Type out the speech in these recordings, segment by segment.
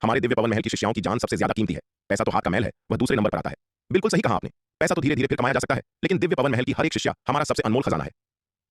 हमारे दिव्य पवन महल की शिष्याओं की जान सबसे ज्यादा कीमती है। पैसा तो हाथ का मैल है, वह दूसरे नंबर पर आता है। बिल्कुल सही कहा आपने। पैसा तो धीरे धीरे फिर कमाया जा सकता है, लेकिन दिव्य पवन महल की हर एक शिष्या हमारा सबसे अनमोल खजाना है।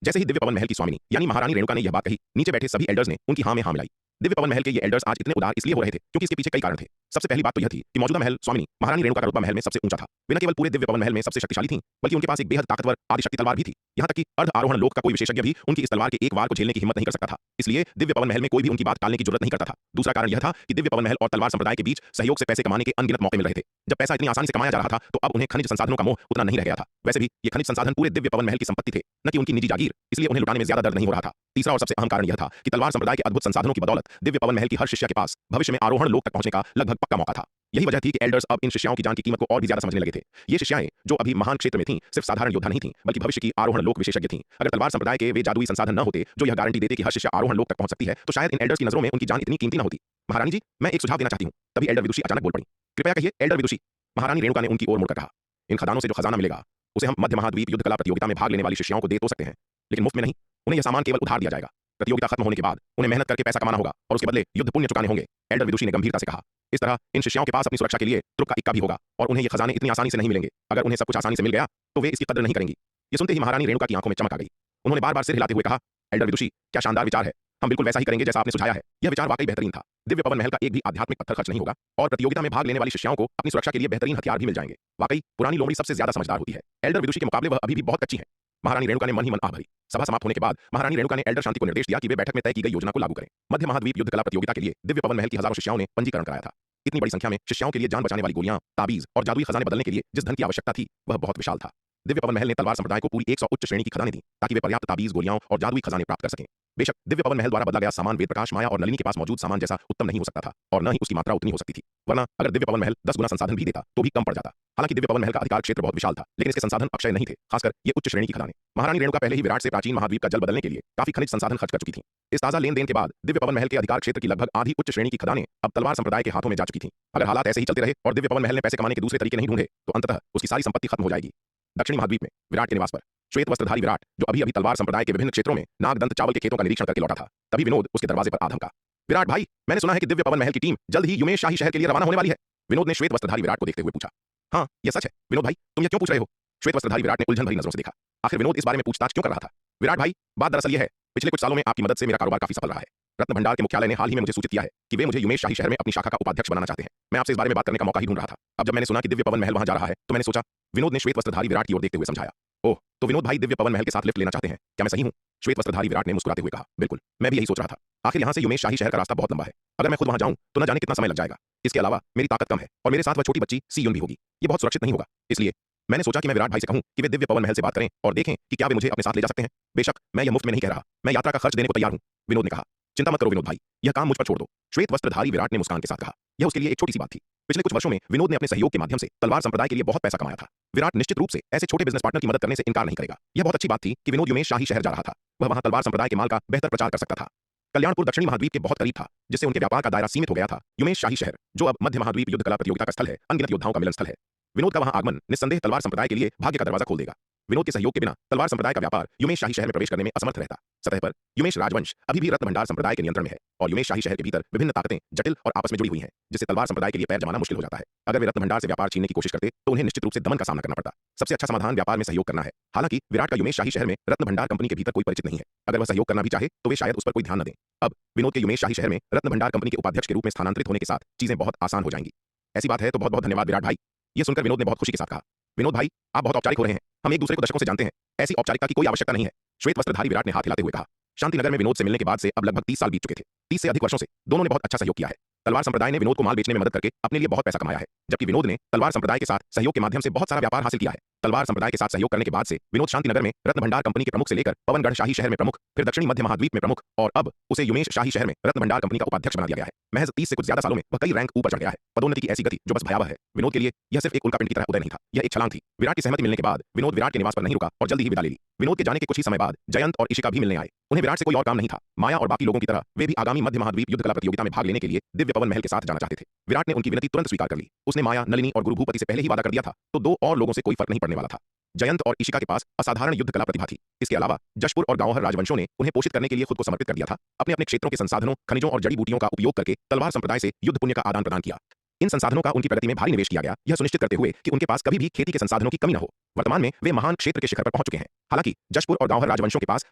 जैसे ही दिव्य पवन महल की स्वामिनी यानी महारानी रेणुका ने यह बात कही, नीचे बैठे सभी एल्डर्स ने उनकी हाँ में हाँ मिलाई। दिव्य पवन महल के ये एल्डर्स आज इतने उदार इसलिए हो रहे थे क्योंकि इसके पीछे कई कारण थे। सबसे पहली बात तो यह थी कि मौजूदा महल स्वामिनी महारानी रेणुका का रुतबा महल में सबसे ऊंचा था। वे न केवल पूरे दिव्य पवन महल में सबसे शक्तिशाली थीं, बल्कि उनके पास एक बेहद ताकतवर आदिशक्ति तलवार भी थी। यहाँ तक कि अर्ध आरोहण लोक का कोई विशेषज्ञ भी उनकी इस तलवार के एक वार को झेलने की हिम्मत नहीं कर सकता था। इसलिए दिव्य पवन महल में कोई भी उनकी बात टालने की जरूरत नहीं करता था। दूसरा कारण यह था कि दिव्य पवन महल और तलवार संप्रदाय के बीच सहयोग से पैसे कमाने के अनगिनत मौके मिल रहे थे। जब पैसा इतनी आसानी से कमाया जा रहा था, तो अब उन्हें खनिज संसाधनों का मोह उतना नहीं रह गया था। वैसे भी ये खनिज संसाधन पूरे दिव्य पवन महल की संपत्ति थे, न कि उनकी निजी जागीर, इसलिए उन्हें लुटाने में ज्यादा दर्द नहीं हो रहा था। तीसरा और सबसे अहम कारण यह था कि तलवार संप्रदाय के अद्भुत संसाधनों की बदौलत दिव्य पवन महल की हर शिष्या के पास भविष्य में आरोहण लोक तक पहुंचने का लगभग पक्का मौका था। यही वजह थी कि एल्डर्स अब इन शिष्याओं की जान की कीमत को और भी ज्यादा समझने लगे थे। ये शिष्याएं जो अभी महान क्षेत्र में थीं, सिर्फ साधारण योद्धा नहीं थीं, बल्कि भविष्य की आरोहण लोक विशेषज्ञ थीं। अगर तलवार संप्रदाय के वे जादुई संसाधन न होते जो यह गारंटी देते कि हर शिष्या आरोहण लोक तक पहुंच सकती है, तो शायद इन एल्डर्स की नजरों में उनकी जान इतनी कीमती न होती। महारानी जी, मैं एक सुझाव देना चाहती हूँ। तभी एल्डर विदुषी अचानक बोल पड़ी। कृपया कहिए एल्डर विदुषी। महारानी रेणुका ने उनकी ओर मुड़कर कहा, इन खदानों से जो खजाना मिलेगा उसे हम मध्य महाद्वीप युद्ध कला प्रतियोगिता में भाग लेने वाली शिष्याओं को दे तो सकते हैं, लेकिन मुफ्त में नहीं। उन्हें यह सामान केवल उधार दिया जाएगा। प्रतियोगिता खत्म होने के बाद उन्हें मेहनत करके पैसा कमाना होगा और उसके बदले युद्ध पुण्य चुकाने होंगे। एल्डर विदुषी ने गंभीरता से कहा। इस तरह इन शिष्याओं के पास अपनी सुरक्षा के लिए तुर्क का इक्का भी होगा और उन्हें ये खजाने इतनी आसानी से नहीं मिलेंगे। अगर उन्हें सब कुछ आसानी से मिल गया तो वे इसकी कदर नहीं करेंगी। ये सुनते ही महारानी रेणुका की आंखों में चमक आ गई। उन्होंने बार बार सिर हिलाते हुए कहा, एल्डर विदुषी, क्या शानदार विचार है। हम बिल्कुल वैसा ही करेंगे जैसा आपने सुझाया है। यह विचार वाकई बेहतरीन था। दिव्य पवन महल का एक भी आध्यात्मिक पत्थर खर्च नहीं होगा और प्रतियोगिता में भाग लेने वाली शिष्याओं को अपनी सुरक्षा के लिए बेहतरीन हथियार भी मिल जाएंगे। वाकई पुरानी लोमड़ी सबसे ज्यादा समझदार होती है। एल्डर विदुषी के मुकाबले वह अभी भी बहुत कच्ची है। महारानी रेणुका ने मन ही मन आह भरी। सभा समाप्त होने के बाद महारानी रेणुका ने एल्डर शांति को निर्देश दिया कि वे बैठक में तय की गई योजना को लागू करें। मध्य महाद्वीप युद्ध कला प्रतियोगिता के लिए दिव्य पवन महल की हजारों शिष्याओं ने पंजीकरण कराया था। इतनी बड़ी संख्या में शिष्याओं के लिए जान बचाने वाली गोलियां, ताबीज और जादुई खजाने बदलने के लिए जिस धन की आवश्यकता थी, वह बहुत विशाल था। दिव्य पवन महल ने तलवार संप्रदाय को पूरी 100 उच्च श्रेणी की खजाने दी ताकि वे पर्याप्त ताबीज, गोलियां और जादुई खजाने प्राप्त कर सकें। बेशक दिव्य पवन महल द्वारा बदला गया सामान वेद प्रकाश, माया और नलिनी के पास मौजूद सामान जैसा उत्तम नहीं हो सकता था और न ही उसकी मात्रा उतनी हो सकती थी। वरना अगर दिव्य पवन महल 10 गुना संसाधन भी देता तो भी कम पड़ जाता। हालांकि दिव्य पवन महल का अधिकार क्षेत्र बहुत विशाल था, लेकिन इसके संसाधन अक्षय नहीं थे, खासकर ये उच्च श्रेणी की खदानें। महारानी रेणुका पहले ही विराट से प्राचीन महाद्वीप का जल बदलने के लिए काफी खनिज संसाधन खर्च कर चुकी थी। इस ताजा लेन देन के बाद दिव्य पवन महल के अधिकार क्षेत्र की लगभग आधी उच्च श्रेणी की खदानें अब तलवार संप्रदाय के हाथों में जा चुकी थी। अगर हालात ऐसे ही चलते रहे और दिव्य पवन महल ने पैसे कमाने के दूसरे तरीके नहीं ढूंढे, तो अंततः उसकी सारी संपत्ति खत्म हो जाएगी। दक्षिणी महाद्वीप में विराट के निवास पर श्वेत वस्त्रधारी विराट, जो अभी अभी तलवार संप्रदाय के विभिन्न क्षेत्रों में नागदंत चावल के खेतों का निरीक्षण करके लौटा था, तभी विनोद उसके दरवाजे पर आ धमका। विराट भाई, मैंने सुना है कि दिव्य पवन महल की टीम जल्द ही युमेश शाही शहर के लिए रवाना होने वाली है। विनोद ने श्वेत वस्त्रधारी विराट को देखते हुए पूछा। हाँ, यह सच है विनोद भाई, तुम यह क्यों पूछ रहे हो? श्वेत वस्त्रधारी विराट ने उलझन भरी नजरों से देखा। आखिर विनोद इस बारे में पूछताछ क्यों कर रहा था? विराट भाई, बात दरअसल यह है, पिछले कुछ सालों में आपकी मदद से मेरा कारोबार काफी सफल रहा है। रत्न भंडार के मुख्यालय ने हाल ही में मुझे सूचित किया है कि वे मुझे युमेश शाही शहर में अपनी शाखा का उपाध्यक्ष बनाना चाहते हैं। मैं आपसे इस बारे में बात करने का मौका ही ढूंढ रहा था। अब जब मैंने सुना कि दिव्य पवन महल वहां जा रहा है, तो मैंने सोचा। विनोद ने श्वेत वस्त्रधारी विराट की ओर देखते हुए समझाया। ओह, तो विनोद भाई दिव्य पवन महल के साथ लिफ्ट लेना चाहते हैं, क्या मैं सही हूं? श्वेत वस्त्रधारी विराट ने मुस्कुराते हुए कहा। बिल्कुल, मैं भी यही सोच रहा था। आखिर यहाँ से युमेश शाही शहर का रास्ता बहुत लंबा है। अगर मैं खुद वहां जाऊं तो न जाने कितना समय लग जाएगा। इसके अलावा मेरी ताकत कम है और मेरे साथ वह छोटी बच्ची सी यून भी होगी। ये बहुत सुरक्षित नहीं होगा। इसलिए मैंने सोचा कि मैं विराट भाई से कहूं कि वे दिव्य पवन महल से बात करें और देखें कि क्या वे मुझे अपने साथ ले जा सकते हैं। बेशक मैं यह मुफ्त में नहीं कह रहा, मैं यात्रा का खर्च देने को तैयार हूं। विनोद ने कहा। चिंता मत करो विनोद भाई, यह काम मुझ पर छोड़ दो। श्वेत वस्त्रधारी विराट ने मुस्कान के साथ कहा। यह उसके लिए एक छोटी सी बात थी। पिछले कुछ वर्षों में विनोद ने अपने सहयोग के माध्यम से तलवार संप्रदाय के लिए बहुत पैसा कमाया था। विराट निश्चित रूप से ऐसे छोटे बिजनेस पार्टनर की मदद करने से इनकार नहीं करेगा। यह बहुत अच्छी बात थी कि विनोद युमेश शाही शहर जा रहा था। वह वहां तलवार संप्रदाय के माल का बेहतर प्रचार कर सकता था। कल्याणपुर दक्षिणी महाद्वीप के बहुत करीब था, जिससे उनके व्यापार का दायरा सीमित हो गया था। युमेश शाही शहर, जो अब मध्य महाद्वीप युद्ध कला प्रतियोगिता का स्थल है, अनगिनत योद्धाओं का मिलन स्थल है। विनोद का वहां आगमन निस्संदेह तलवार संप्रदाय के लिए भाग्य का दरवाजा खोल देगा। विनोद के सहयोग के बिना तलवार संप्रदाय का व्यापार युमेश शाही शहर में प्रवेश करने में असमर्थ रहता। सतह पर युमेश राजवंश अभी भी रत्न भंडार संप्रदाय के नियंत्रण में है और युमेश शाही शहर के भीतर विभिन्न ताकतें जटिल और आपस में जुड़ी हुई हैं, जिससे तलवार संप्रदाय के लिए पैर जमाना मुश्किल हो जाता है। अगर वे रत्न भंडार से व्यापार छीनने की कोशिश करते तो उन्हें निश्चित रूप से दमन का सामना करना पड़ता। सबसे अच्छा समाधान व्यापार में सहयोग करना है। हालांकि विराट का युमेश शाही शहर में रत्न भंडार कंपनी के भीतर कोई परिचित नहीं है। अगर वह सहयोग करना भी चाहे तो वे शायद उस पर कोई ध्यान न दें। अब विनोद के युमेश शाही शहर में रत्न भंडार कंपनी के उपाध्यक्ष के रूप में स्थानांतरित होने के साथ चीजें बहुत आसान हो जाएंगी। ऐसी बात है तो बहुत बहुत धन्यवाद विराट भाई। यह सुनकर विनोद ने बहुत खुशी के साथ कहा। विनोद भाई, आप बहुत औपचारिक हो रहे हैं। हम एक दूसरे को दशकों से जानते हैं, ऐसी औपचारिकता की कोई आवश्यकता नहीं है। श्वेत वस्त्रधारी विराट ने हाथ हिलाते हुए कहा। शांतिनगर में विनोद से मिलने के बाद से अब लगभग 30 साल बीत चुके थे। 30 से अधिक वर्षों से दोनों ने बहुत अच्छा सहयोग किया है। तलवार संप्रदाय ने विनोद को माल बेचने में मदद करके अपने लिए बहुत पैसा कमाया है, जबकि विनोद ने तलवार संप्रदाय के साथ सहयोग के माध्यम से बहुत सारा व्यापार हासिल किया है। तलवार संप्रदाय के साथ सहयोग करने के बाद से विनोद शांतिनगर में रत्न भंडार कंपनी के प्रमुख से लेकर पवनगढ़ शाही शहर में प्रमुख, फिर दक्षिणी मध्य महाद्वीप में प्रमुख और अब उसे युमेश शाही शहर में रत्न भंडार कंपनी का उपाध्यक्ष बना दिया गया है। महज 30 से कुछ ज्यादा सालों में वह कई रैंक ऊपर चढ़ गया है। पदोन्नति की ऐसी गति जो बस भयावह है। विनोद के लिए यह सिर्फ एक उल्कापिंड की तरह उदय नहीं था, यह एक छलांग थी। विराट की सहमति मिलने के बाद विनोद विराट के निवास पर नहीं रुका और जल्दी ही विदा ले ली। विनोद के जाने के कुछ ही समय बाद जयंत और इशिका भी मिलने आए। उन्हें विराट से कोई और काम नहीं था। माया और बाकी लोगों की तरह वे भी आगामी मध्य महाद्वीप युद्ध कला प्रतियोगिता में भाग लेने के लिए दिव्य पवन महल के साथ जाना चाहते थे। विराट ने उनकी विनती तुरंत स्वीकार कर ली। उसने माया, नलिनी और गुरु भूपति से पहले ही वादा कर दिया था, तो 2 और लोगों से कोई फर्क नहीं पड़ने वाला था। जयंत और इशिका के पास असाधारण युद्ध कला प्रतिभा थी। इसके अलावा जशपुर और गांवहर राजवंशों ने उन्हें पोषित करने के लिए खुद को समर्पित कर दिया था। अपने अपने क्षेत्रों के संसाधनों, खनिजों और जड़ी बूटियों का उपयोग करके तलवार संप्रदाय से युद्ध पुण्य का आदान प्रदान किया। इन संसाधनों का उनकी प्रगति में भारी निवेश किया गया, यह सुनिश्चित करते हुए कि उनके पास कभी भी खेती के संसाधनों की कमी न हो। वर्तमान में वे महान क्षेत्र के शिखर पर पहुंच चुके हैं। हालांकि जशपुर और गांवहर राजवंशों के पास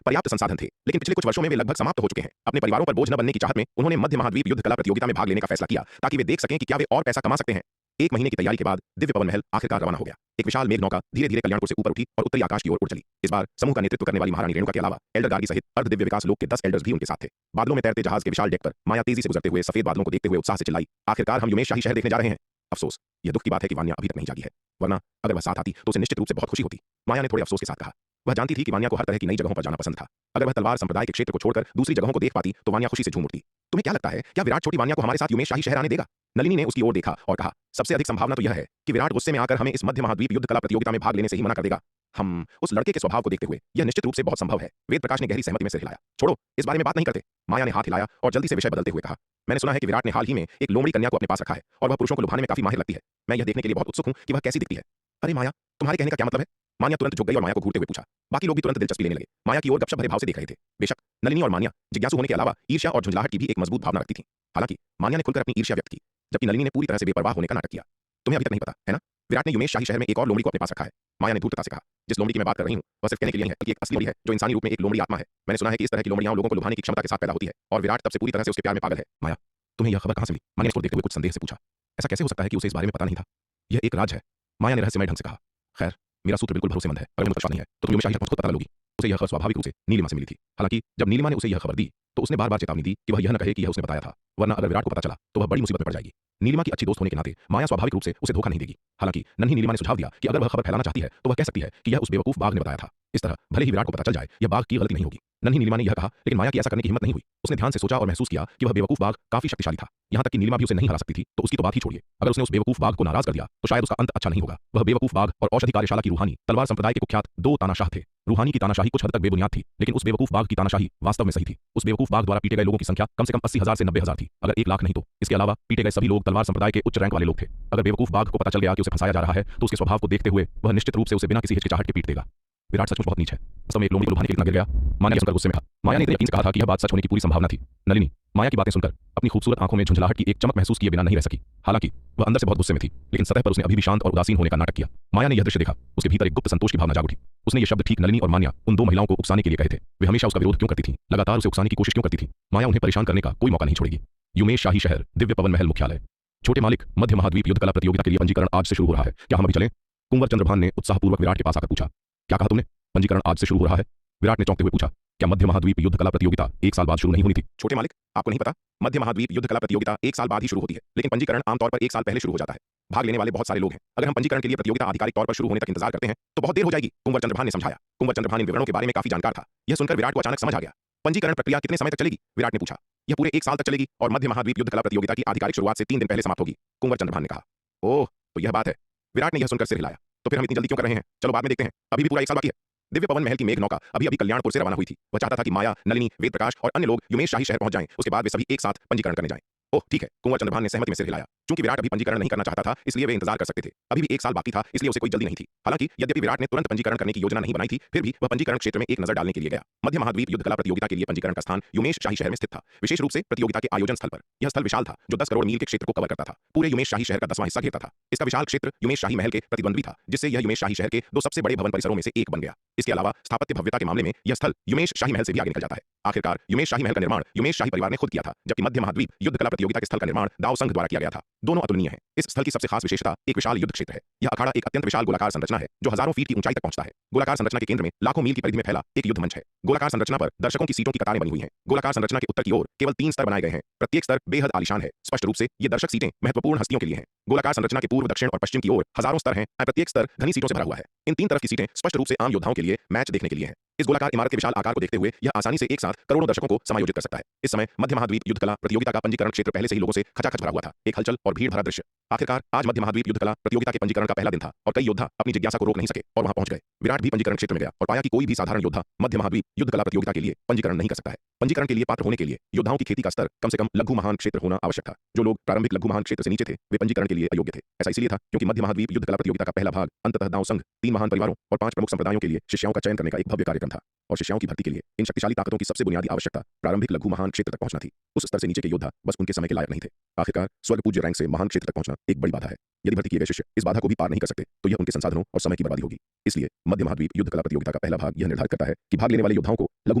पर्याप्त संसाधन थे, लेकिन पिछले कुछ वर्षों में वे लगभग समाप्त हो चुके हैं। अपने परिवारों पर बोझ न बनने की चाहत में उन्होंने मध्य महाद्वीप युद्ध कला प्रतियोगिता में भाग लेने का फैसला किया, ताकि वे देख सकें कि क्या वे और पैसा कमा सकते हैं। 1 महीने की तैयारी के बाद दिव्य पवन महल आखिरकार रवाना हो गया। एक विशाल मेघ नौका धीरे धीरे कल्याणपुर से ऊपर उठी और उत्तरी आकाश की ओर उड़ चली। इस बार समूह का नेतृत्व करने वाली महारानी रेणुका के अलावा एल्डर गार्गी सहित अर्ध दिव्य विकास लोक के 10 एल्डर्स भी उनके साथ थे। बादलों में तैरते जहाज के विशाल डेक पर माया तेजी से गुजरते हुए सफेद बादलों को देखते हुए उत्साह से चिल्लाई, आखिरकार हम युमेश शाही शहर देखने जा रहे हैं। अफसोस, यह दुख की बात है कि वान्या अभी तक नहीं जागी है, वरना अगर वह साथ आती तो उसे निश्चित रूप से बहुत खुशी होती। माया ने थोड़े अफसोस के साथ कहा। वह जानती थी कि वान्या को हर तरह की नई जगहों पर जाना पसंद था। अगर वह तलवार संप्रदाय के क्षेत्र को छोड़कर दूसरी जगहों को देख पाती तो वान्या खुशी से झूम उठती। तुम्हें क्या लगता है, क्या विराट छोटी वान्या को हमारे साथ युमेश शाही शहर आने देगा? नलिनी ने उसकी ओर देखा और कहा, सबसे अधिक संभावना तो यह है कि विराट गुस्से में आकर हमें इस मध्य महाद्वीप युद्ध कला प्रतियोगिता में भाग लेने से ही मना कर देगा। हम उस लड़के के स्वभाव को देखते हुए यह निश्चित रूप से बहुत संभव है। वेद प्रकाश ने गहरी सहमति में सिर हिलाया। छोड़ो, इस बारे में बात नहीं करते। माया ने हाथ हिलाया और जल्दी से विषय बदलते हुए कहा, मैंने सुना है कि विराट ने हाल ही में एक लोमड़ी कन्या को अपने पास रखा है और वह पुरुषों को लुभाने में काफी माहिर लगती है। मैं यह देखने के लिए बहुत उत्सुक हूं कि वह कैसी दिखती है। अरे माया, तुम्हारे कहने का क्या मतलब है? मान्या तुरंत झुक गई और माया को घूरते हुए पूछा। बाकी लोग भी तुरंत दिलचस्पी लेने लगे, माया की ओर गपशप भरे भाव से देख रहे थे। बेशक नलिनी और मान्या जिज्ञासु होने के अलावा ईर्ष्या और झुंझलाहट की भी एक मजबूत भावना रखती थी। हालांकि मान्या ने खुलकर अपनी ईर्ष्या व्यक्त की, जबकि नलिनी ने पूरी तरह से बेपरवाह होने का नाटक किया। तुम्हें अभी तक नहीं पता है ना, विराट ने युमेश शाही शहर में एक और लोमड़ी को अपने पास रखा है। माया ने धूर्तता से कहा, जिस लोमड़ी की मैं बात कर रही हूं वह सिर्फ कहने के लिए है कि एक असली लोमड़ी है जो इंसानी रूप में एक लोमड़ी आत्मा है। मैंने सुना है कि इस तरह की लोमड़ियां लोगों को लुभाने की क्षमता के साथ पैदा होती है और विराट तब से पूरी तरह से उसके प्यार में पागल है। माया, तुम्हें यह खबर कहां से मिली? माया ने उसको देखते हुए कुछ संदेह से पूछा। ऐसा कैसे हो सकता है कि उसे इस बारे में पता नहीं था? यह एक राज है, माया ने रहस्यमय ढंग से कहा। खैर, मेरा सूत्र बिल्कुल भरोसेमंद है, अगर मुझे विश्वास नहीं है तो तुम युमेश शाही खुद पता लगोगी। उसे यह खबर स्वाभाविक रूप से नीलिमा से मिली थी। हालांकि जब नीलिमा ने उसे यह खबर दी तो उसने बार बार चेतावनी दी कि वह यह न कहे कि यह उसने बताया था, वरना अगर विराट को पता चला तो वह बड़ी मुसीबत में पड़ जाएगी। नीलिमा की अच्छी दोस्त होने के नाते माया स्वाभाविक रूप से उसे धोखा नहीं देगी। हालांकि नन्ही नीलिमा ने सुझाव दिया कि अगर वह खबर फैलाना चाहती है तो वह कह सकती है कि यह उस बेवकूफ बाघ ने बताया था। इस तरह भले ही विराट को पता चल जाए, यह बाघ की गलती नहीं होगी। नन्ही नीलिमा ने यह कहा, लेकिन माया की ऐसा करने की हिम्मत नहीं हुई। उसने ध्यान से सोचा और महसूस किया कि वह बेवकूफ बाघ काफी शक्तिशाली था। यहाँ तक कि नीलिमा भी उसे नहीं हरा सकती थी, तो उसकी तो बात ही छोड़िए। अगर उसने उस बेवकूफ बाघ को नाराज कर दिया तो शायद उसका अंत अच्छा नहीं होगा। वह बेवकूफ बाघ और औषधि कार्यशाला की रूहानी तलवार संप्रदाय के कुख्यात 2 तानाशाह थे। रूहानी की तानाशाही कुछ हद तक बेबुनियाद थी, लेकिन उस बेवकूफ बाघ की तानाशाही वास्तव में सही थी। उस बेवकूफ बाघ द्वारा पीटे गए लोगों की संख्या कम से कम 80,000 से 90,000 थी, अगर 1 लाख नहीं तो। इसके अलावा पीटे गए सभी लोग तलवार संप्रदाय के उच्च रैंक वाले लोग थे। अगर बेवकूफ बाघ को पता चल गया कि उसे फंसाया जा रहा है तो उसके स्वभाव को देखते हुए वह निश्चित रूप से उसे बिना किसी हिचकिचाहट के पीट देगा। विराट सचमुच बहुत नीच है। वास्तव में एक लोमड़ी को लुभाने के लिए इतना गिर गया? माया ने सुनकर गुस्से में कहा। माया ने इतने यकीन से कहा था कि यह बात सच होने की पूरी संभावना थी। नलिनी माया की बातें सुनकर अपनी खूबसूरत आंखों में झुंझलाहट की एक चमक महसूस किए बिना नहीं रह सकी। हालांकि वह अंदर से बहुत गुस्से में थी, लेकिन सतह पर उसने अभी भी शांत और उदासीन होने का नाटक किया। माया ने यह दृश्य देखा, उसके भीतर एक गुप्त संतोष की भावना जाग उठी। उसने ये शब्द ठीक नलिनी और मान्या उन 2 महिलाओं को उकसाने के लिए कहे थे। वे हमेशा उसका विरोध क्यों करती थीं, लगातार उसे उकसाने की कोशिश क्यों करती थीं? माया उन्हें परेशान करने का कोई मौका नहीं छोड़ेगी। युमेश शाही शहर, दिव्य पवन महल मुख्यालय। छोटे मालिक, मध्य महाद्वीप युद्ध कला प्रतियोगिता के लिए पंजीकरण आज से शुरू हो रहा है, क्या हम अभी चलें? कुंवर चंद्रभान ने उत्साहपूर्वक विराट के पास आकर पूछा। क्या कहा तुमने? पंजीकरण आज से शुरू हो रहा है? विराट ने चौंकते हुए पूछा। क्या मध्य महाद्वीप युद्ध कला प्रतियोगिता 1 साल बाद शुरू नहीं होनी थी? छोटे मालिक, आपको नहीं पता, मध्य महाद्वीप युद्ध कला प्रतियोगिता 1 साल बाद ही शुरू होती है, लेकिन पंजीकरण आमतौर पर 1 साल पहले शुरू हो जाता है। भाग लेने वाले बहुत सारे लोग हैं। अगर हम पंजीकरण के लिए प्रतियोगिता आधिकारिक तौर पर शुरू होने तक इंतजार करते हैं तो बहुत देर हो जाएगी, कुंवर चंद्रभान ने समझाया। कुंवर चंद्रभान इन विवरणों के बारे में काफी जानकार था। यह सुनकर विराट को अचानक समझ आ गया। पंजीकरण प्रक्रिया कितने समय तक चलेगी? विराट ने पूछा। यह पूरे 1 साल तक चलेगी और मध्य महाद्वीप युद्ध कला प्रतियोगिता की आधिकारिक शुरुआत से 3 दिन पहले समाप्त होगी, कुंवर चंद्रभान ने कहा। ओह, तो यह बात है। विराट ने यह सुनकर सिर हिलाया। तो फिर हम इतनी जल्दी क्यों कर रहे हैं? चलो बाद में देखते हैं, अभी भी पूरा 1 साल बाकी है। दिव्य पवन महल की मेघ नौका अभी कल्याणपुर से रवाना हुई थी। वह चाहता था कि माया, नलिनी, वेद प्रकाश और अन्य लोग युमेश शाही शहर पहुंच जाएं, उसके बाद वे सभी एक साथ पंजीकरण करने जाएं। ओह ठीक है, कुंवर चंद्रभान ने सहमति में सिर हिलाया। चूंकि विराट अभी पंजीकरण नहीं करना चाहता था, इसलिए वे इंतजार कर सकते थे। अभी भी 1 साल बाकी था, इसलिए उसे कोई जल्दी नहीं थी। हालांकि यद्यपि विराट ने तुरंत पंजीकरण करने की योजना नहीं बनाई थी, फिर भी वह पंजीकरण क्षेत्र में एक नजर डालने के लिए गया। मध्य महाद्वीप युद्ध कला प्रतियोगिता के लिए पंजीकरण का स्थान युमेश शाही शहर में स्थित था, विशेष रूप से प्रतियोगिता के आयोजन स्थल पर। यह स्थल विशाल था, जो 10 करोड़ मील के क्षेत्र को कवर करता था। पूरे युमेश शाही शहर का 10वां हिस्सा घेरता था। इसका विशाल क्षेत्र युमेश शाही महल के प्रतिद्वंद्वी था, जिससे यह युमेश शाही शहर के 2 सबसे बड़े भवन परिसरों में से एक बन गया। इसके अलावा स्थापत्य भव्यता के मामले में यह स्थल युमेश शाही महल से भी आगे निकल जाता है। आखिरकार युमेश शाही महल का निर्माण युमेश शाही परिवार ने खुद किया था, जबकि मध्य महाद्वीप युद्ध कला प्रतियोगिता के स्थल का निर्माण दाव संघ द्वारा किया गया था। दोनों अतुलनीय हैं। इस स्थल की सबसे खास विशेषता एक विशाल युद्ध क्षेत्र है। यह अखाड़ा एक अत्यंत विशाल गोलाकार संरचना है, जो हजारों फीट की ऊंचाई तक पहुंचता है। गोलाकार संरचना के केंद्र में लाखों मील की परिधि में फैला एक युद्ध मंच है। गोलाकार संरचना पर दर्शकों की सीटों की कतारें बनी हुई हैं। गोलाकार संरचना के उत्तर की ओर केवल 3 स्तर बनाए गए हैं। प्रत्येक स्तर बेहद आलीशान है। स्पष्ट रूप से ये दर्शक सीटें महत्वपूर्ण हस्तियों के लिए हैं। गोलाकार संरचना के पूर्व, दक्षिण और पश्चिम की ओर हजारों स्तर हैं। प्रत्येक स्तर घनी सीटों से भरा हुआ है। इन 3 तरफ की सीटें स्पष्ट रूप से आम योद्धाओं के लिए मैच देखने के लिए हैं। इस गोलाकार इमारत के विशाल आकार को देखते हुए यह आसानी से एक साथ करोड़ों दर्शकों को समायोजित कर सकता है। इस समय मध्य महाद्वीप युद्ध कला प्रतियोगिता का पंजीकरण क्षेत्र पहले से ही लोगों से खचाखच भरा हुआ था। एक हलचल और भीड़ भरा दृश्य। आखिरकार आज मध्य महाद्वीप युद्ध कला प्रतियोगिता के पंजीकरण का पहला दिन था और कई योद्धा अपनी जिज्ञासा को रोक नहीं सके और वहां पहुंच गए। विराट भी पंजीकरण क्षेत्र में गया और पाया कि कोई भी साधारण योद्धा मध्य महाद्वीप युद्ध कला प्रतियोगिता के लिए पंजीकरण नहीं कर सकता है। पंजीकरण के लिए पात्र होने के लिए योद्धाओं की खेती का स्तर कम से कम लघु महान क्षेत्र होना आवश्यक था। जो लोग प्रारंभिक लघु महान क्षेत्र से नीचे थे वे पंजीकरण के लिए अयोग्य थे। ऐसा इसलिए था क्योंकि मध्य महाद्वीप युद्ध कला प्रतियोगिता का पहला भाग अंततः दाव संघ 3 महान परिवारों और 5 प्रमुख संप्रदायों के लिए शिष्यों का चयन करने का एक भव्य कार्यक्रम था और शिष्यों की भर्ती के लिए इन शक्तिशाली ताकतों की सबसे बुनियादी आवश्यकता प्रारंभिक लघु महान क्षेत्र तक पहुंचना थी। उस स्तर से नीचे के योद्धा बस उनके समय के लायक नहीं थे। आखिरकार स्वर्ग पूज्य रैंक से महान क्षेत्र तक पहुंचना एक बड़ी बाधा है। यदि भर्ती किए गए शिष्य इस बाधा को भी पार नहीं कर सकते तो यह उनके संसाधनों और समय की बर्बादी होगी। इसलिए मध्य महाद्वीप युद्ध कला प्रतियोगिता का पहला भाग यह निर्धारित करता है कि भाग लेने वाले योद्धाओं को लघु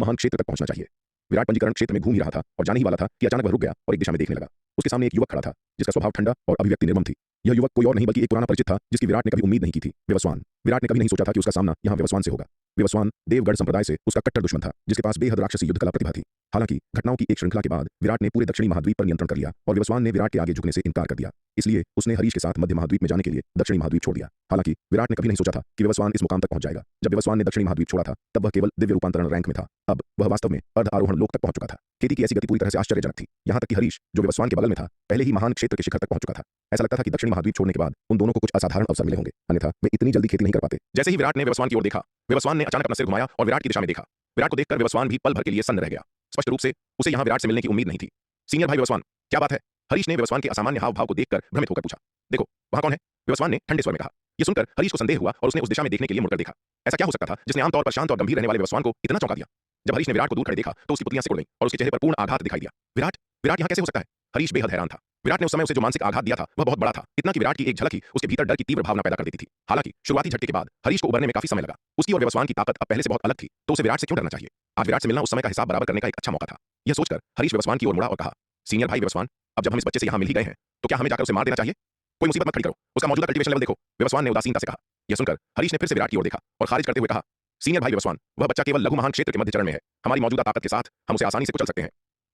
महान क्षेत्र तक पहुंचना चाहिए। विराट पंजीकरण क्षेत्र में घूम ही रहा था और जाने ही वाला था कि अचानक वह रुक गया और एक दिशा में देखने लगा। उसके सामने एक युवक खड़ा था जिसका स्वभाव ठंडा और अभिव्यक्ति निर्मम थी। यह युवक कोई और नहीं बल्कि एक पुराना परिचित था जिसकी विराट ने कभी उम्मीद नहीं की थी, विवस्वान। विराट ने कभी नहीं सोचा था कि उसका सामना यहाँ विवस्वान से होगा। विवस्वान देवगढ़ संप्रदाय से उसका कट्टर दुश्मन था जिसके पास बेहद राक्षसी युद्ध कला प्रतिभा थी। हालांकि घटनाओं की एक श्रृंखला के बाद विराट ने पूरे दक्षिणी महाद्वीप पर नियंत्रण कर लिया और विवस्वान ने विराट के आगे झुकने से इनकार कर दिया। इसलिए उसने हरीश के साथ मध्य महाद्वीप में जाने के लिए दक्षिणी महाद्वीप छोड़ दिया। हालांकि विराट ने कभी नहीं सोचा था कि विवस्वान इस मुकाम तक पहुंच जाएगा। जब विवस्वान ने दक्षिणी महाद्वीप छोड़ा था तब वह केवल दिव्य रूपांतरण रैंक में था। अब वह वास्तव में अर्ध आरोहण लोक तक पहुंच चुका था। खेती की ऐसी गति पूरी तरह से आश्चर्यजनक थी। यहाँ तक कि हरीश जो विवस्वान के बगल में था पहले ही महान क्षेत्र के शिखर तक पहुंच चुका था। ऐसा लगता था कि दक्षिणी महाद्वीप छोड़ने के बाद उन दोनों को कुछ असाधारण अवसर मिले होंगे, अन्यथा वे इतनी जल्दी खेती नहीं कर पाते। जैसे ही विराट ने विवस्वान की ओर देखा, विवस्वान ने अचानक अपना सिर घुमाया और विराट की दिशा में देखा। विराट को देखकर विवस्वान भी पल भर के लिए सन्न रह गया। स्पष्ट रूप से उसे यहाँ विराट से मिलने की उम्मीद नहीं थी। सीनियर भाई विवस्वान, क्या बात है? हरीश ने विवस्वान के असामान्य हाव भाव को देखकर भ्रमित होकर पूछा। देखो वहां कौन है? विवस्वान ने ठंडे स्वर में कहा। यह सुनकर हरीश को संदेह हुआ और उसने उस दिशा में देखने के लिए मुड़कर देखा। ऐसा क्या हो सकता था जिसने आमतौर पर शांत और गंभीर रहने वाले विवस्वान को इतना चौंका दिया? जब हरीश ने विराट को दूर खड़े देखा तो उसकी पुतलियां सिकुड़ गईं और उसके चेहरे पर पूर्ण आघात दिखाई दिया। विराट विराट यहाँ कैसे हो सकता है? हरीश बेहद हैरान था। विराट ने उस समय उसे जो मानसिक आघात दिया था वह बहुत बड़ा था, इतना कि विराट की एक झलक ही उसके भीतर डर की तीव्र भावना पैदा कर देती थी। हालांकि शुरुआती झटके के बाद हरीश को उबरने में काफी समय लगा। उसकी और विवस्वान की ताकत अब पहले से बहुत अलग थी, तो उसे विराट से क्यों डरना चाहिए? आज विराट से मिलना उस समय का हिसाब बराबर करने का एक अच्छा मौका था। यह सोचकर हरीश विवस्वान की ओर मुड़ा और कहा, सीनियर भाई विवस्वान, अब जब हम इस बच्चे से यहाँ मिल ही गए हैं तो क्या हमें जाकर उसे मार देना चाहिए? कोई मुसीबत मत खड़ी करो, उसका मौजूदा कल्टीवेशन लेवल देखो, विवस्वान ने उदासीनता से कहा। यह सुनकर हरीश ने फिर से विराट की ओर देखा और खारिज करते हुए कहा, सीनियर भाई विवस्वान, वह बच्चा केवल लघु महान क्षेत्र के मध्य चरण में है। हमारी मौजूदा ताकत के साथ हम उसे आसानी से कुचल सकते हैं।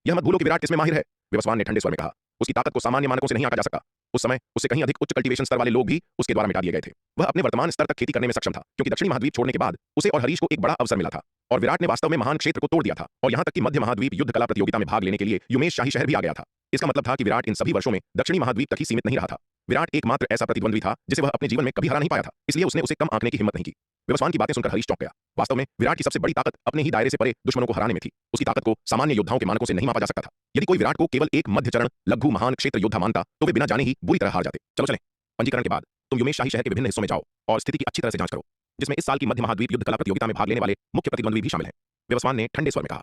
यह मत भूलो कि विराट किसमें माहिर है, विवस्वान ने ठंडे स्वर में कहा। उसकी ताकत को सामान्य मानकों से नहीं आंका जा सकता। उस समय उससे कहीं अधिक उच्च कल्टीवेशन स्तर वाले लोग भी उसके द्वारा मिटा दिए गए थे। वह अपने वर्तमान स्तर तक खेती करने में सक्षम था क्योंकि दक्षिणी महाद्वीप छोड़ने के बाद उसे और हरीश को एक बड़ा अवसर मिला था और विराट ने वास्तव में महान क्षेत्र को तोड़ दिया था और यहाँ तक कि मध्य महाद्वीप युद्ध कला प्रतियोगिता में भाग लेने के लिए युमेश शाही शहर भी आ गया था। इसका मतलब था कि विराट इन सभी वर्षों में दक्षिणी महाद्वीप तक ही सीमित नहीं रहा था। विराट एकमात्र ऐसा प्रतिद्वंद्वी था जिसे वह अपने जीवन में कभी हरा नहीं पाया था, इसलिए उसने उसे कम आंकने की हिम्मत नहीं की। विवस्वान की बातें सुनकर हरीश चौंक गया। वास्तव में विराट की सबसे बड़ी ताकत अपने ही दायरे से परे दुश्मनों को हराने में थी। उसकी ताकत को सामान्य योद्धाओं के मानकों से नहीं मापा जा सकता था। यदि कोई विराट को केवल एक मध्य चरण लघु महान क्षेत्र योद्धा मानता तो वे बिना जाने ही बुरी तरह हार जाते। चलो चलें, पंजीकरण के बाद तुम युमेश शाही शहर के विभिन्न हिस्सों में जाओ और स्थिति की अच्छी तरह से जांच करो, जिसमें इस साल की मध्य महाद्वीप युद्ध कला प्रतियोगिता में भाग लेने वाले मुख्य प्रतिद्वंद्वी भी शामिल हैं, विवस्वान ने ठंडे स्वर में कहा।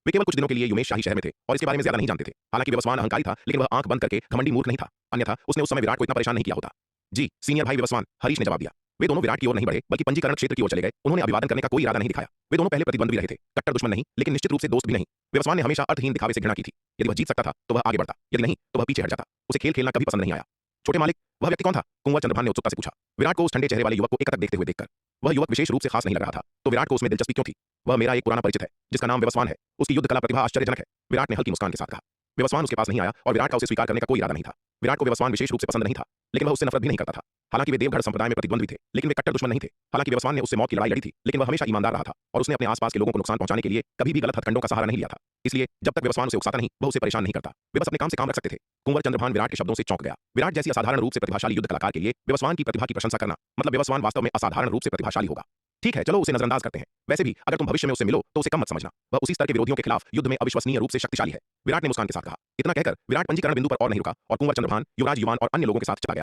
वे केवल कुछ दिनों के लिए युमेश शाही शहर में थे और इसके बारे में ज्यादा नहीं जानते थे। हालांकि विवस्वान अहंकारी था लेकिन वह आंख बंद करके घमंडी मूर्ख नहीं था, अन्यथा उसने उस समय विराट को इतना परेशान नहीं किया होता। जी सीनियर भाई विवस्वान, हरीश ने जवाब दिया। वे दोनों विराट की ओर नहीं बढ़े बल्कि पंजीकरण क्षेत्र की ओर चले गए। उन्होंने अभिवादन करने का कोई इरादा नहीं दिखाया। वे दोनों पहले प्रतिद्वंद्वी रहे थे, कट्टर दुश्मन नहीं, लेकिन निश्चित रूप से दोस्त भी नहीं। विवस्वान ने हमेशा अर्थहीन दिखावे से घृणा की थी। यदि वह जीत सकता था तो वह आगे बढ़ता, यदि नहीं तो वह पीछे हट जाता। उसे खेल खेलना कभी पसंद नहीं आया। छोटे मालिक, वह व्यक्ति कौन था? कुंवर चंद्रभान ने उत्सुकता से पूछा विराट को उस ठंडे चेहरे वाले युवक को एकटक देखते हुए देखकर। वह युवक विशेष रूप से खास नहीं लग रहा था, तो विराट को उसमें दिलचस्पी क्यों थी? वह मेरा एक पुराना परिचित है जिसका नाम विवस्वान है। उसकी युद्ध कला प्रतिभा आश्चर्यजनक है, विराट ने हल्की मुस्कान के साथ कहा। विवस्वान उसके पास नहीं आया और विराट का उसे स्वीकार करने का कोई इरादा नहीं था। विराट को विवस्वान विशेष रूप से पसंद नहीं था, लेकिन वह उससे नफरत भी नहीं करता था। हालांकि वे देवगढ़ संप्रदाय में प्रतिद्वंद्वी थे, लेकिन वे कट्टर दुश्मन नहीं थे। हालांकि विवस्वान ने उससे मौत की लड़ाई लड़ी थी, लेकिन वह हमेशा ईमानदार रहा था और उसने अपने आसपास के लोगों को नुकसान पहुंचाने के लिए कभी भी गलत हथकंडों का सहारा नहीं लिया था। इसलिए जब तक विवस्वान उसे उकसाता नहीं, वह उसे परेशान नहीं करता। वे बस अपने काम से काम रख सकते थे। कुंवर चंद्रभान विराट के शब्दों से चौंक गया। विराट जैसी असाधारण रूप से प्रतिभाशाली युद्ध कलाकार के लिए विवस्वान की प्रतिभा की प्रशंसा करना मतलब विवस्वान वास्तव में असाधारण रूप से प्रतिभाशाली होगा। ठीक है, चलो उसे नजरअंदाज करते हैं। वैसे भी अगर तुम भविष्य में उससे मिलो तो उसे कम मत समझना। वह उसी स्तर के विरोधियों के खिलाफ युद्ध में अविश्वसनीय रूप से शक्तिशाली है, विराट ने मुस्कान के साथ कहा। इतना कहकर विराट पंजीकरण बिंदु पर और नहीं रुका और कुंवर चंद्रभान, युवराज युवान और अन्य लोगों के साथ चला गया।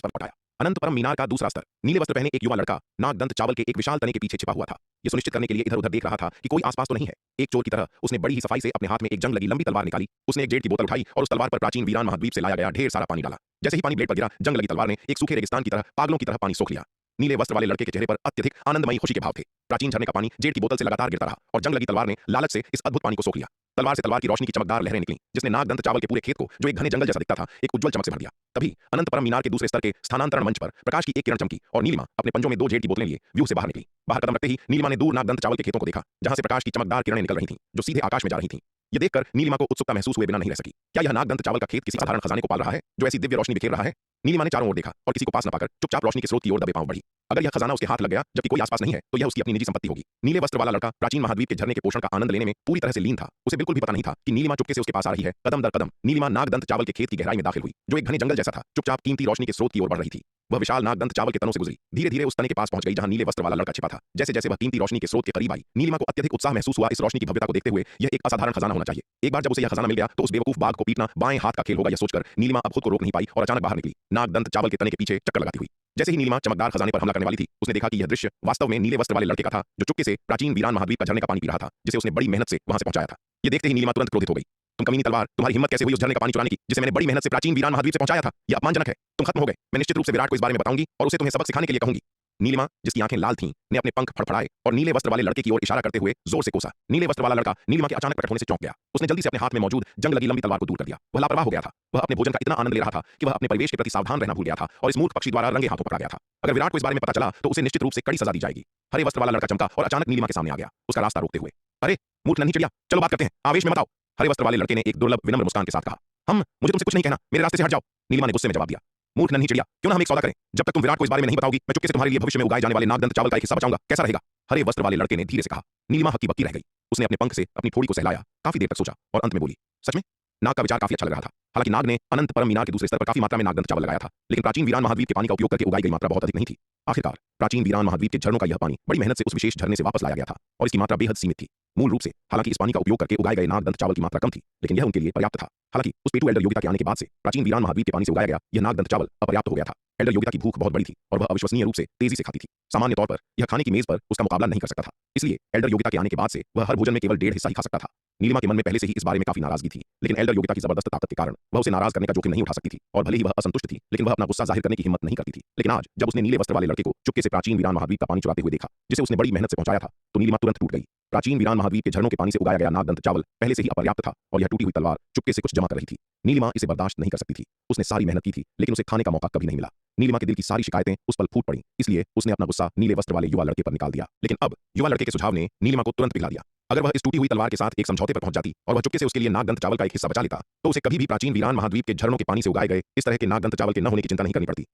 पटाया अनंत परम मीनार का दूसरा स्तर। नीले वस्त्र पहने एक युवा लड़का नागदंत चावल के एक विशाल तने के पीछे छिपा हुआ था। यह सुनिश्चित करने के लिए इधर उधर देख रहा था कि कोई आसपास तो नहीं है। एक चोर की तरह उसने बड़ी ही सफाई से अपने हाथ में एक जंग लगी लंबी तलवार निकाली। उसने एक जेट की बोतल उठाई और उस तलवार पर प्राचीन वीरान महाद्वीप से लाया गया ढेर सारा पानी डाला। जैसे ही पानी ब्लेड पर गिरा, जंग लगी तलवार ने एक सूखे रेगिस्तान की तरह पागलों की तरह पानी सोख लिया। नीले वस्त्र वाले लड़के के चेहरे पर अत्यधिक आनंदमयी खुशी के भाव थे। प्राचीन झरने का पानी जेट की बोतल से लगातार गिरता रहा और जंग लगी तलवार ने लालच से इस अद्भुत पानी को सोख लिया। तलवार से तलवार की रोशनी की चमकदार लहरें निकली, जिसने नागदंत चावल के पूरे खेत को, जो एक घने जंगल जैसा दिखता था, एक उज्जवल चमक से भर दिया। तभी अनंत परम मीनार के दूसरे स्तर के स्थानांतरण मंच पर प्रकाश की एक किरण चमकी और नीलिमा अपने पंजों में 2 जेट की बोतलें लिए व्यू से बाहर निकली। बाहर कदम रखते ही नीलिमा ने दूर नागदंत चावल के खेतों को देखा, जहां से प्रकाश की चमकदार किरणें निकल रही थीं, जो सीधे आकाश में जा रही थीं। यह देखकर नीलिमा को उत्सुकता महसूस हुए बिना नहीं रह सकी। क्या यह नागदंत चावल का खेत किसी साधारण खजाने को पाल रहा है जो ऐसी दिव्य रोशनी बिखेर रहा है? नीलिमा ने चारों ओर देखा और किसी को पास न पाकर चुपचाप रोशनी के स्रोत की ओर दबे पांव बढ़ी। अगर यह खजाना उसके हाथ लग गया जबकि कोई आसपास नहीं है तो यह उसकी अपनी निजी संपत्ति होगी। नीले वस्त्र वाला लड़का प्राचीन महाद्वीप के झरने के पोषण का आनंद लेने में पूरी तरह से लीन था। उसे बिल्कुल भी पता नहीं था कि नीलिमा चुपके से उसके पास आ रही है। कदम दर कदम नीलिमा नागदंत चावल के खेत की गहराई में दाखिल हुई, जो एक घने जंगल जैसा था। चुपचाप कीमती रोशनी के स्रोत की ओर बढ़ रही थी। वह विशाल नागदंत चावल के तनों से गुजरी, धीरे धीरे उस तने के पास पहुंच गई जहां नीले वस्त्र वाला लड़का छिपा था। जैसे जैसे वह कीमती रोशनी के स्रोत के करीब आई, नीलिमा को अत्यधिक उत्साह महसूस हुआ। इस रोशनी की भव्यता को देखते हुए यह एक असाधारण खजाना होना चाहिए। एक बार जब उसे यह खजाना मिल गया तो उस बेवकूफ बाघ को पीटना बाएं हाथ का खेल होगा, यह सोचकर नीलिमा अब खुद को रोक नहीं पाई और अचानक बाहर निकली, नागदंत चावल के तने के पीछे चक्कर लगाती हुई। जैसे ही नीलिमा चमकदार खजाने पर हमला करने वाली थी, उसने देखा कि यह दृश्य वास्तव में नीले वस्त्र वाले लड़के का था, जो चुपके से प्राचीन वीरान महाद्वीप का झरने का पानी पी रहा था, जिसे उसने बड़ी मेहनत से वहां से पहुंचाया था। ये देखते ही नीलिमा तुरंत क्रोधित हो गई। तुम कमीनी तलवार, तुम्हारी हिम्मत कैसे हुई उस झरने का पानी चुराने की, जिसे मैंने बड़ी मेहनत से प्राचीन वीरान महाद्वीप से पहुंचाया था? यह अपमानजनक है। तुम खत्म हो गए। मैं निश्चित रूप से विराट को इस बारे में बताऊंगी और उसे तुम्हें सबक सिखाने के लिए कहूंगी। नीलिमा, जिसकी आंखें लाल थीं, ने अपने पंख फड़फड़ाए और नीले वस्त्र वाले लड़के की ओर इशारा करते हुए जोर से कोसा। नीले वस्त्र वाला लड़का नीलिमा के अचानक प्रकट होने से चौंक गया। उसने जल्दी से अपने हाथ में मौजूद जंग लगी लंबी तलवार को दूर कर दिया। वह लापरवाह हो गया था। वह अपने भोजन का इतना आनंद ले रहा था कि वह अपने परिवेश के प्रति सावधान रहना भूल गया था और इस मूर्ख पक्षी द्वारा रंगे हाथों पकड़ा गया था। अगर विराट को इस बारे में पता चला तो उसे निश्चित रूप से कड़ी सजा दी जाएगी। हरे वस्त्र वाला लड़का चमका और अचानक नीलिमा के सामने आ गया, उसका रास्ता रोकते हुए। अरे मूर्ख नन्ही चिड़िया, चलो बात करते हैं, आवेश में मत आओ। हरे वस्त्र वाले लड़के ने एक दुर्लभ विनम्र मुस्कान के साथ कहा। मुझे तुमसे कुछ नहीं कहना, मेरे रास्ते से हट जाओ। नीलिमा ने गुस्से में जवाब दिया। मूर्ख नन्ही चिड़िया, क्यों ना हम एक सौदा करें? जब तक तुम विराट को इस बारे में नहीं बताओगी, मैं चुपके से तुम्हारे लिए भविष्य में उगाए जाने वाले नागदंत चावल का एक हिस्सा बचाऊंगा। कैसा रहेगा? हरे वस्त्र वाले लड़के ने धीरे से कहा। नीलिमा हक्की बक्की रह गई। उसने अपने पंख से अपनी ठोड़ी को सहलाया, काफी देर तक सोचा और अंत में बोली, सच में? नाग का विचार काफी अच्छा लग रहा था। हालांकि नाग ने अनंत परम मीनार के दूसरे स्तर पर काफी मात्रा में नागदंत चावल लगाया था, लेकिन प्राचीन वीरान महाद्वीप के पानी का उपयोग करके उगाई गई मात्रा बहुत अधिक नहीं थी। आखिरकार प्राचीन वीरान महाद्वीप के झरनों का यह पानी बड़ी मेहनत से उस विशेष झरने से वापस लाया गया था और इसकी मात्रा बेहद सीमित थी। मूल रूप से हालांकि इस पानी का उपयोग करके उगाए गए नागदंत चावल की मात्रा कम थी, लेकिन यह उनके लिए पर्याप्त था। हालांकि उस पेटू एल्डर योगिता के आने के बाद से प्राचीन वीरान महाद्वीप के पानी से उगाया गया यह नागदंत चावल अपर्याप्त हो गया था। एल्डर योगिता की भूख बहुत बड़ी थी और वह अविश्वसनीय रूप से तेजी से खाती थी। सामान्य तौर पर यह खाने की मेज पर उसका मुकाबला नहीं कर सकता था, इसलिए एल्डर योगिता के आने के बाद से वह हर भोजन में केवल 1.5 हिस्सा ही खा सकता था। नीलिमा के मन में पहले से ही इस बारे में काफी नाराजगी थी, लेकिन एल्डर योगिता की जबरदस्त ताकत के कारण वह उसे नाराज करने का जोखिम नहीं उठा सकती थी। और भले ही वह असंतुष्ट थी, लेकिन वह अपना गुस्सा जाहिर करने की हिम्मत नहीं करती थी। लेकिन आज जब उसने नीले वस्त्र वाले लड़के को चुपके से प्राचीन वीरान महाद्वीप का पानी चुराते हुए देखा, जिसे उसने बड़ी मेहनत से पहुंचाया था, तो नीलिमा तुरंत टूट गई। प्राचीन वीरान महाद्वीप के झरनों के पानी से उगाया गया नागदंत चावल पहले से ही अपर्याप्त था और यह टूटी हुई तलवार चुपके से कुछ जमा कर रही थी। नीलिमा इसे बर्दाश्त नहीं कर सकती थी। उसने सारी मेहनत की थी, लेकिन उसे खाने का मौका कभी नहीं मिला। नीलिमा के दिल की सारी शिकायतें उस पल फूट पड़ी, इसलिए उसने अपना गुस्सा नीले वस्त्र वाले युवा लड़के पर निकाल दिया। लेकिन अब युवा लड़के के सुझाव ने नीलिमा को तुरंत पिघला दिया। अगर वह इस टूटी हुई तलवार के साथ एक समझौते पर पहुंच जाती और वह चुपके से उसके लिए नागदंत चावल का एक हिस्सा बचा लेता, तो उसे कभी भी प्राचीन वीरान महाद्वीप के झरनों के पानी से उगाए गए इस तरह के नागदंत चावल के न होने की चिंता नहीं करनी पड़ती।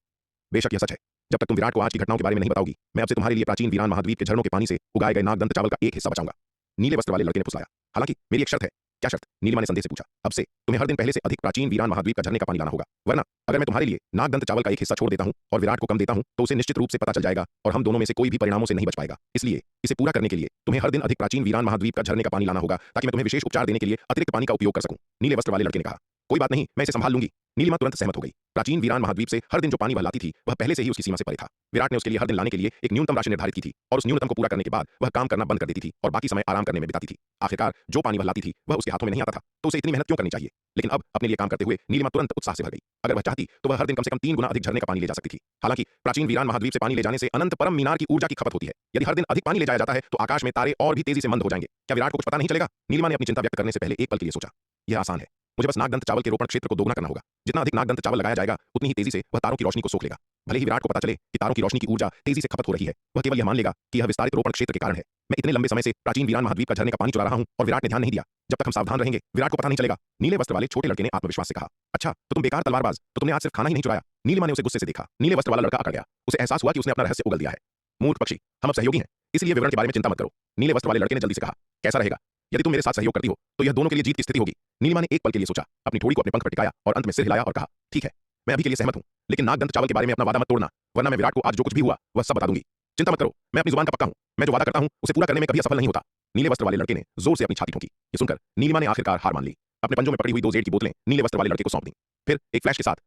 बेशक यह सच है। जब तक तुम विराट को आज की घटनाओं के बारे में नहीं बताओगी, मैं अब से तुम्हारे लिए प्राचीन वीरान महाद्वीप के झरनों के पानी से उगाए गए नागदंत चावल का एक हिस्सा बचाऊंगा। नीले वस्त्र वाले लड़के ने फुसलाया। हालांकि मेरी एक शर्त है। क्या शर्त? नीलिमा ने संदेह से पूछा। अब से तुम्हें हर दिन पहले से अधिक प्राचीन वीरान महाद्वीप का झरने का पानी लाना होगा, वरना अगर मैं तुम्हारे लिए नागदंत चावल का एक हिस्सा छोड़ देता हूं और विराट को कम देता हूं, तो उसे निश्चित रूप से पता चल जाएगा और हम दोनों में से कोई भी परिणामों से नहीं बच पाएगा। इसलिए इसे पूरा करने के लिए तुम्हें हर दिन अधिक प्राचीन वीरान महाद्वीप का झरने का पानी लाना होगा, ताकि मैं तुम्हें विशेष उपचार देने के लिए अतिरिक्त पानी का उपयोग कर सकूं। नीले वस्त्र वाले लड़के ने कहा। कोई बात नहीं, मैं इसे संभाल लूंगी। नीलिमा तुरंत सहमत हो गई। प्राचीन वीरान महाद्वीप से हर दिन जो पानी वह लाती थी, वह पहले से ही उसकी सीमा से परे था। विराट ने उसके लिए हर दिन लाने के लिए एक न्यूनतम राशि निर्धारित की थी और उस न्यूनतम को पूरा करने के बाद वह काम करना बंद कर देती थी और बाकी समय आराम करने में बिताती थी। आखिरकार जो पानी वह लाती थी वह उसके हाथों में नहीं आता था, तो उसे इतनी मेहनत क्यों करनी चाहिए? लेकिन अब अपने लिए काम करते हुए नीलिमा तुरंत उत्साह से भर गई। अगर वह चाहती तो वह हर दिन कम से कम 3 गुना अधिक झरने का पानी ले जा सकती थी। हालांकि प्राचीन वीरान महाद्वीप से पानी ले जाने से अनंत परम मीनार की ऊर्जा की खपत होती है। यदि हर दिन अधिक पानी ले जाया जाता है तो आकाश में तारे और भी तेजी से मंद हो जाएंगे। क्या विराट को कुछ पता नहीं चलेगा? नीलिमा ने अपनी चिंता व्यक्त करने से पहले एक पल के लिए सोचा। यह आसान है। मुझे बस नागदंत चावल के रोपण क्षेत्र को दोगुना करना होगा। जितना अधिक नागदंत चावल लगाया जाएगा, उतनी ही तेजी से वह तारों की रोशनी को सोख लेगा। भले ही विराट को पता चले कि तारों की रोशनी की ऊर्जा तेजी से खपत हो रही है, वह केवल यह मान लेगा कि यह विस्तारित रोपण क्षेत्र के कारण है। मैं इतने लंबे समय से प्राचीन वीरान महाद्वीप का झरने का पानी चुरा रहा हूं और विराट ने ध्यान नहीं दिया। जब तक हम सावधान रहेंगे, विराट को पता नहीं चलेगा। नीले वस्त्र वाले छोटे लड़के ने आत्मविश्वास से कहा। अच्छा, तो तुम बेकार तलवारबाज, तो तुमने आज सिर्फ खाना ही नहीं चुराया। नीलिमा ने उसे गुस्से से देखा। नीले वस्त्र वाला लड़का अकड़ गया। उसे एहसास हुआ कि उसने अपना रहस्य उगल दिया है। मूर्ख पक्षी, हम अब सहयोगी हैं, इसलिए विवरण के बारे में चिंता मत करो। नीले वस्त्र वाले लड़के ने जल्दी से कहा। कैसा रहेगा? यदि तुम मेरे साथ सहयोग करती हो तो यह दोनों के लिए जीत की स्थिति होगी। नीलिमा ने एक पल के लिए सोचा, अपनी ठोड़ी को अपने पंख पर टिकाया और अंत में सिर हिलाया और कहा, ठीक है, मैं अभी के लिए सहमत हूं, लेकिन नागदंत चावल के बारे में अपना वादा मत तोड़ना, वरना मैं विराट को आज जो कुछ भी हुआ वह सब बता दूंगी। चिंता मत करो, मैं अपनी जुबान का पक्का हूं। मैं जो वादा करता हूं उसे पूरा करने में कभी असफल नहीं होता। नीले वस्त्र वाले लड़के ने जोर से अपनी छाती ठोकी। ये सुनकर नीलिमा ने आखिरकार हार मान ली। अपने पंजों में पकड़ी हुई 2 जेड की बोतलें नीले वस्त्र वाले लड़के को सौंप दी। फिर एक फ्लैश के साथ